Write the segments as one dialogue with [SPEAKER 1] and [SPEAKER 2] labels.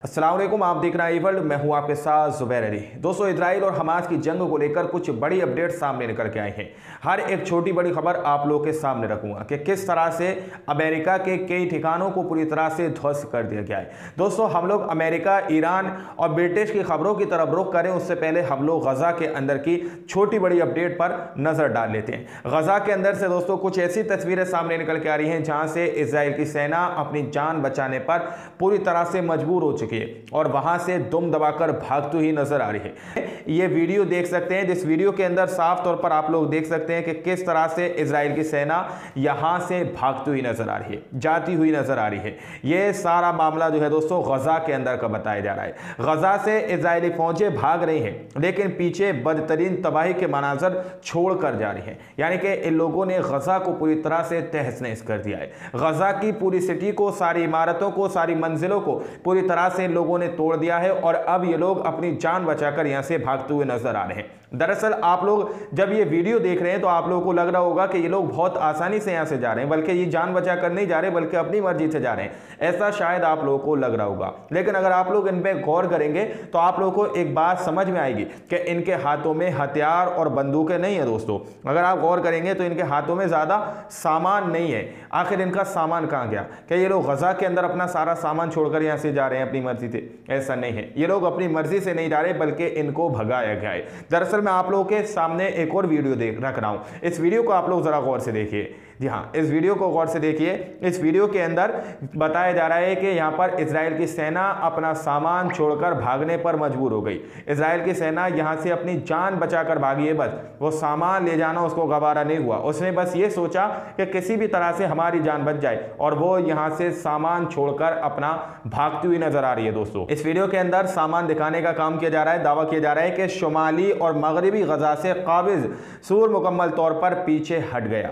[SPEAKER 1] अस्सलाम वालेकुम, आप देख रहे हैं वर्ल्ड। मैं हूं आपके साथ जुबैर अली। दोस्तों, इजराइल और हमास की जंग को लेकर कुछ बड़ी अपडेट सामने निकल के आए हैं। हर एक छोटी बड़ी खबर आप लोगों के सामने रखूंगा कि किस तरह से अमेरिका के कई ठिकानों को पूरी तरह से ध्वस्त कर दिया गया है। दोस्तों, हम लोग अमेरिका, ईरान और ब्रिटिश की खबरों की तरफ रुख करें उससे पहले हम लोग गजा के अंदर की छोटी बड़ी अपडेट पर नजर डाल लेते हैं। गजा के अंदर से दोस्तों कुछ ऐसी तस्वीरें सामने निकल के आ रही हैं जहां से इजराइल की सेना अपनी जान बचाने पर पूरी तरह से मजबूर हो चुकी और वहां से दुम दबाकर भागती हुई नजर आ रही है। ये वीडियो देख सकते हैं, जिस वीडियो के अंदर साफ तौर पर आप लोग देख सकते हैं कि किस तरह से इजराइल की सेना यहां से भागती हुई नजर आ रही है, जाती हुई नजर आ रही है। ये सारा मामला जो है दोस्तों गजा के अंदर का बताया जा रहा है। गजा से इजरायली फौजें भाग रही हैं, लेकिन पीछे बदतरीन तबाही के मनाजर छोड़कर जा रही हैं। यानी कि इन लोगों ने गजा को पूरी तरह से तहस नहस कर दिया है। गजा की पूरी सिटी को, सारी इमारतों को, सारी मंजिलों को पूरी तरह से लोगों ने तोड़ दिया है और अब ये लोग अपनी जान बचाकर यहां से भागते हुए नजर आ रहे हैं। दरअसल आप लोग जब ये वीडियो देख रहे हैं तो आप लोगों को लग रहा होगा कि ये लोग बहुत आसानी से यहां से जा रहे हैं, बल्कि ये जान बचाकर नहीं जा रहे बल्कि अपनी मर्जी से जा रहे हैं। ऐसा शायद आप लोगों को लग रहा होगा, लेकिन अगर आप लोग इन पे गौर करेंगे तो आप लोगों को एक बात समझ में आएगी कि इनके हाथों में हथियार और बंदूकें नहीं है। दोस्तों, अगर आप गौर करेंगे तो इनके हाथों में ज्यादा सामान नहीं है। आखिर इनका सामान कहां गया? क्या ये लोग गजा के अंदर अपना सारा सामान छोड़कर यहां से जा रहे हैं अपनी मर्जी से? ऐसा नहीं है। ये लोग अपनी मर्जी से नहीं जा रहे बल्कि इनको भगाया गया है। दरअसल मैं आप लोगों के सामने एक और वीडियो रख रहा हूं। इस वीडियो को आप लोग जरा गौर से देखिए। जी हाँ, इस वीडियो को गौर से देखिए। इस वीडियो के अंदर बताया जा रहा है कि यहां पर इजराइल की सेना अपना सामान छोड़कर भागने पर मजबूर हो गई। इजराइल की सेना यहां से अपनी जान बचाकर भागी है, बस वो सामान ले जाना उसको गवारा नहीं हुआ। उसने बस ये सोचा कि किसी भी तरह से हमारी जान बच जाए और वो यहां से सामान छोड़कर अपना भागती हुई नजर आ रही है। दोस्तों, इस वीडियो के अंदर सामान दिखाने का काम किया जा रहा है। दावा किया जा रहा है कि शुमाली और मगरबी गजा से काबिज सूर मुकम्मल तौर पर पीछे हट गया।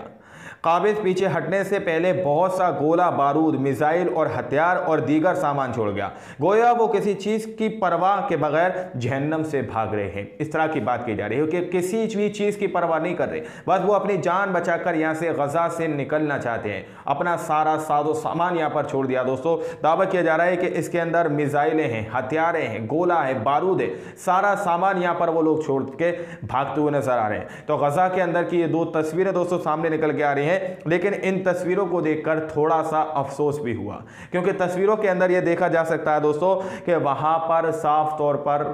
[SPEAKER 1] काबिज पीछे हटने से पहले बहुत सा गोला बारूद, मिसाइल और हथियार और दीगर सामान छोड़ गया। गोया वो किसी चीज की परवाह के बगैर जहन्नम से भाग रहे हैं। इस तरह की बात की जा रही है कि किसी भी चीज की परवाह नहीं कर रहे, बस वो अपनी जान बचाकर यहां से गजा से निकलना चाहते हैं। अपना सारा साजो सामान यहां पर छोड़ दिया। दोस्तों, दावा किया जा रहा है कि इसके अंदर मिसाइलें हैं, हथियारें हैं, गोला है, बारूद है, सारा सामान यहां पर वो लोग छोड़ के भागते हुए नजर आ रहे हैं। तो गजा के अंदर की ये दो तस्वीरें दोस्तों सामने निकल के आ रही हैं, लेकिन इन तस्वीरों को देखकर थोड़ा सा अफसोस भी हुआ, क्योंकि तस्वीरों के अंदर यह देखा जा सकता है दोस्तों कि वहां पर साफ तौर पर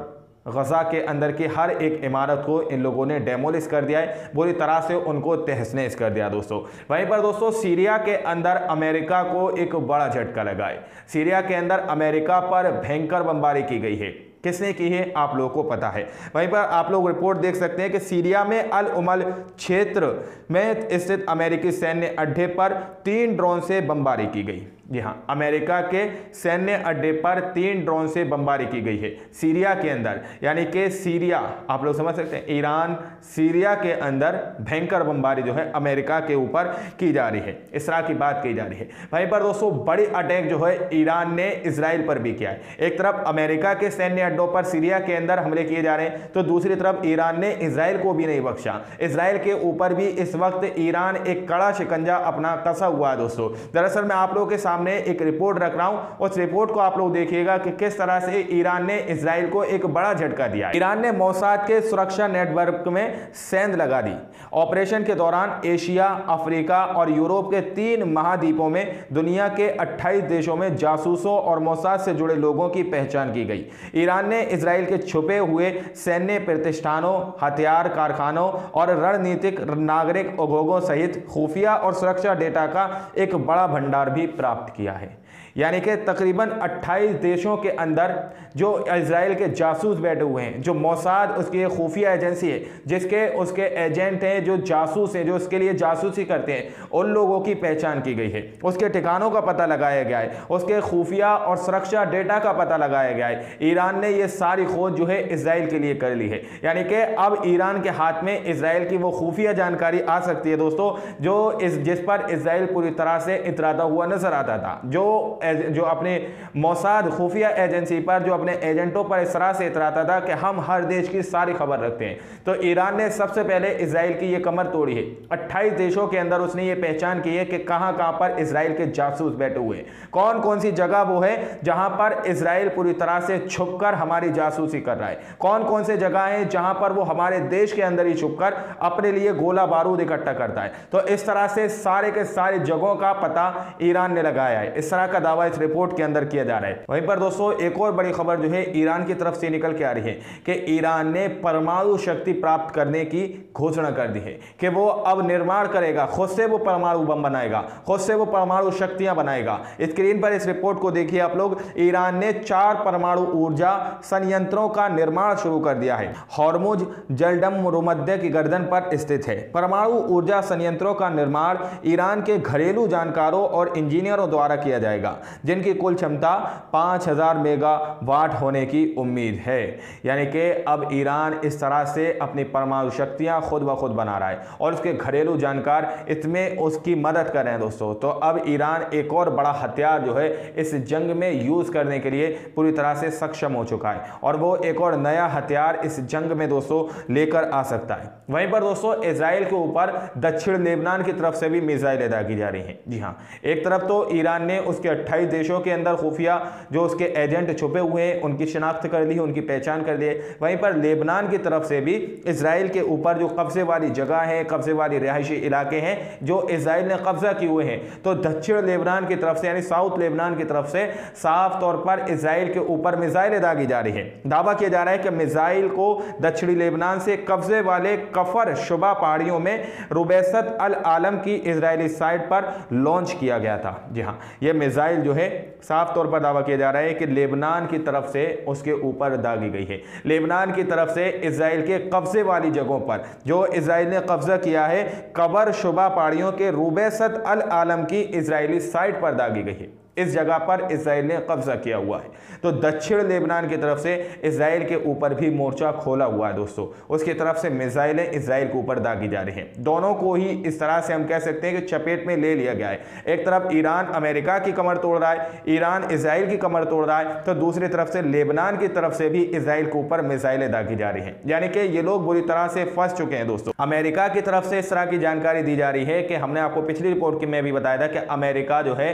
[SPEAKER 1] गजा के अंदर की हर एक इमारत को इन लोगों ने डेमोलिश कर दिया है, बुरी तरह से उनको तहस नहस कर दिया। दोस्तों, वहीं पर दोस्तों सीरिया के अंदर अमेरिका को एक बड़ा झटका लगा है। सीरिया के अंदर अमेरिका पर भयंकर बमबारी की गई है। किसने की है आप लोगों को पता है। वहीं पर आप लोग रिपोर्ट देख सकते हैं कि सीरिया में अल उमल क्षेत्र में स्थित अमेरिकी सैन्य अड्डे पर 3 ड्रोन से बमबारी की गई। जी हाँ, अमेरिका के सैन्य अड्डे पर 3 ड्रोन से बमबारी की गई है सीरिया के अंदर। यानी कि सीरिया, आप लोग समझ सकते हैं, ईरान सीरिया के अंदर भयंकर बमबारी जो है अमेरिका के ऊपर की जा रही है। इस तरह की बात की जा रही है। वहीं पर दोस्तों बड़ी अटैक जो है ईरान ने इजराइल पर भी किया है। एक तरफ अमेरिका के सैन्य अड्डों पर सीरिया के अंदर हमले किए जा रहे हैं, तो दूसरी तरफ ईरान ने इजराइल को भी नहीं बख्शा। इजराइल के ऊपर भी इस वक्त ईरान एक कड़ा शिकंजा अपना कसा हुआ है। दोस्तों, दरअसल मैं आप लोगों के सामने एक रिपोर्ट रख रहा हूं, उस रिपोर्ट को आप लोग देखिएगा कि किस तरह से ईरान ने इजराइल को एक बड़ा झटका दिया। ईरान ने मोसाद के सुरक्षा नेटवर्क में सेंध लगा दी। ऑपरेशन के दौरान एशिया, अफ्रीका और यूरोप के 3 महाद्वीपों में दुनिया के 28 देशों में जासूसों और मोसाद से जुड़े लोगों की पहचान की गई। ईरान ने इजराइल के छुपे हुए सैन्य प्रतिष्ठानों, हथियार कारखानों और रणनीतिक नागरिक उद्योगों सहित खुफिया और सुरक्षा डेटा का एक बड़ा भंडार भी प्राप्त किया है। यानी कि तकरीबन 28 देशों के अंदर जो इजराइल के जासूस बैठे हुए हैं, जो मोसाद उसकी खुफिया एजेंसी है, जिसके उसके एजेंट हैं, जो जासूस हैं, जो उसके लिए जासूसी करते हैं, उन लोगों की पहचान की गई है। उसके ठिकानों का पता लगाया गया है, उसके खुफिया और सुरक्षा डेटा का पता लगाया गया है। ईरान ने ये सारी खोज जो है इजराइल के लिए कर ली है। यानी कि अब ईरान के हाथ में इजराइल की वो खुफिया जानकारी आ सकती है दोस्तों, जिस पर इजराइल पूरी तरह से इतराता हुआ नजर आता था। जो जो अपने मोसाद खुफिया एजेंसी पर, जो अपने एजेंटों पर इस तरह से इतराता था कि हम हर देश की सारी खबर रखते हैं, तो ईरान ने सबसे पहले इजराइल की ये कमर तोड़ी है। 28 देशों के अंदर उसने ये पहचान की है कि कहां कहां पर इजराइल के जासूस बैठे हुए हैं, कौन कौन सी जगह वो है जहां पर इजराइल पूरी तरह से छुपकर हमारी जासूसी कर रहा है, कौन कौन से जगह हैं जहां पर वो हमारे देश के अंदर ही छुपकर अपने लिए गोला बारूद इकट्ठा करता है। तो इस तरह से सारे के सारे जगहों का पता ईरान ने लगाया है, इस तरह का दावा इस रिपोर्ट के अंदर किया जा रहा है। वहीं पर दोस्तों एक और बड़ी खबर जो है ईरान की तरफ से निकल के आ रही है कि ईरान ने परमाणु शक्ति प्राप्त करने की घोषणा कर दी है कि वो अब निर्माण करेगा, खुद से वो परमाणु बम बनाएगा, खुद से वो परमाणु शक्तियां बनाएगा। स्क्रीन पर इस रिपोर्ट को देखिए आप लोग। ईरान ने 4 परमाणु ऊर्जा संयंत्रों का निर्माण शुरू कर दिया है। हॉर्मुज जलडमरुमध्य की गर्दन पर स्थित है। परमाणु ऊर्जा संयंत्रों का निर्माण ईरान के घरेलू जानकारों और इंजीनियरों द्वारा किया जाएगा, जिनकी कुल क्षमता 5000 मेगावाट होने की उम्मीद है। यानी कि अब ईरान इस तरह से अपनी परमाणु शक्तियां खुद ब खुद बना रहा है और उसके घरेलू जानकार इसमें उसकी मदद कर रहे हैं दोस्तों। तो अब ईरान एक और बड़ा हथियार जो है इस जंग में यूज करने के लिए पूरी तरह से सक्षम हो चुका है और वो एक और नया हथियार इस जंग में दोस्तों लेकर आ सकता है। वहीं पर दोस्तों इजराइल के ऊपर दक्षिण लेबनान की तरफ से भी मिसाइलें दागी जा रही हैं। जी हां, एक तरफ तो ईरान ने उसके 28 देशों के अंदर खुफिया जो उसके एजेंट छुपे हुए हैं उनकी शिनाख्त कर ली, उनकी पहचान कर ली है। वहीं पर लेबनान की तरफ से भी इजराइल के ऊपर जो कब्जे वाली जगह है, कब्जे वाली रिहायशी इलाके हैं जो इजराइल ने कब्जा किए हुए हैं, तो दक्षिण लेबनान की तरफ से यानी साउथ लेबनान की तरफ से साफ तौर पर इजराइल के ऊपर मिसाइलें दागी जा रही है। दावा किया जा रहा है कि मिसाइल को दक्षिणी लेबनान से कब्जे वाले कफर शुबा पहाड़ियों में रुबैसत अल आलम की इजरायली साइट पर लॉन्च किया गया था। जी हां, यह मिसाइल जो है साफ तौर पर दावा किया जा रहा है कि लेबनान की तरफ से उसके ऊपर दागी गई है। लेबनान की तरफ से इजराइल के कब्जे वाली जगहों पर जो इजराइल ने कब्जा किया है, कबर शुबा पहाड़ियों के रुबैसत अल आलम की इजरायली साइट पर दागी गई है। इस जगह पर इजराइल ने कब्जा किया हुआ है। तो दक्षिण लेबनान की तरफ से इजराइल के ऊपर भी मोर्चा खोला हुआ है दोस्तों, उसकी तरफ से मिसाइलें इजराइल के ऊपर दागी जा रही हैं। दोनों को ही इस तरह से हम कह सकते हैं कि चपेट में ले लिया गया है। एक तरफ ईरान अमेरिका की कमर तोड़ रहा है, ईरान इजराइल की कमर तोड़ रहा है, तो दूसरी तरफ से लेबनान की तरफ से भी इजराइल के ऊपर मिसाइलें दागी जा रही हैं। यानी कि ये लोग बुरी तरह से फंस चुके हैं दोस्तों। अमेरिका की तरफ से इस तरह की जानकारी दी जा रही है कि हमने आपको पिछली रिपोर्ट में भी बताया था कि अमेरिका जो है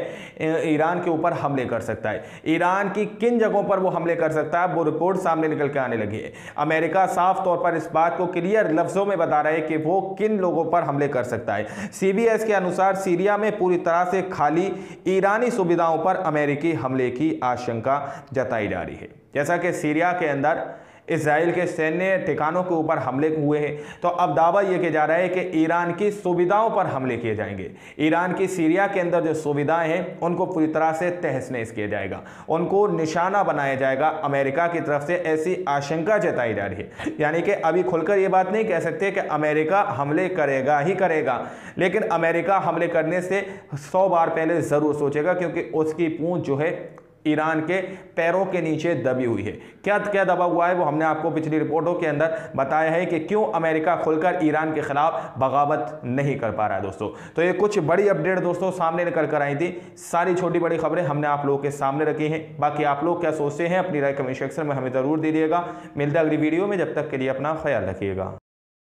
[SPEAKER 1] ईरान के ऊपर हमले कर सकता है। ईरान की किन जगहों पर वो हमले कर सकता है वो रिपोर्ट सामने निकल के आने लगी है। अमेरिका साफ तौर पर इस बात को क्लियर लफ्जों में बता रहा है कि वो किन लोगों पर हमले कर सकता है। सीबीएस के अनुसार सीरिया में पूरी तरह से खाली ईरानी सुविधाओं पर अमेरिकी हमले की आशंका जताई जा रही है। जैसा कि सीरिया के अंदर इजराइल के सैन्य ठिकानों के ऊपर हमले हुए हैं, तो अब दावा यह किया जा रहा है कि ईरान की सुविधाओं पर हमले किए जाएंगे। ईरान की सीरिया के अंदर जो सुविधाएं हैं उनको पूरी तरह से तहस नहस किया जाएगा, उनको निशाना बनाया जाएगा। अमेरिका की तरफ से ऐसी आशंका जताई जा रही है। यानी कि अभी खुलकर यह बात नहीं कह सकते कि अमेरिका हमले करेगा ही करेगा, लेकिन अमेरिका हमले करने से 100 बार पहले जरूर सोचेगा, क्योंकि उसकी पूंछ जो है ईरान के पैरों के नीचे दबी हुई है। क्या क्या दबा हुआ है वो हमने आपको पिछली रिपोर्टों के अंदर बताया है कि क्यों अमेरिका खुलकर ईरान के खिलाफ बगावत नहीं कर पा रहा है दोस्तों। तो ये कुछ बड़ी अपडेट दोस्तों सामने निकल कर आई थी। सारी छोटी बड़ी खबरें हमने आप लोगों के सामने रखी हैं। बाकी आप लोग क्या सोचते हैं अपनी राय कमेंट सेक्शन में हमें जरूर दीजिएगा। मिलते हैं अगली वीडियो में, जब तक के लिए अपना ख्याल रखिएगा।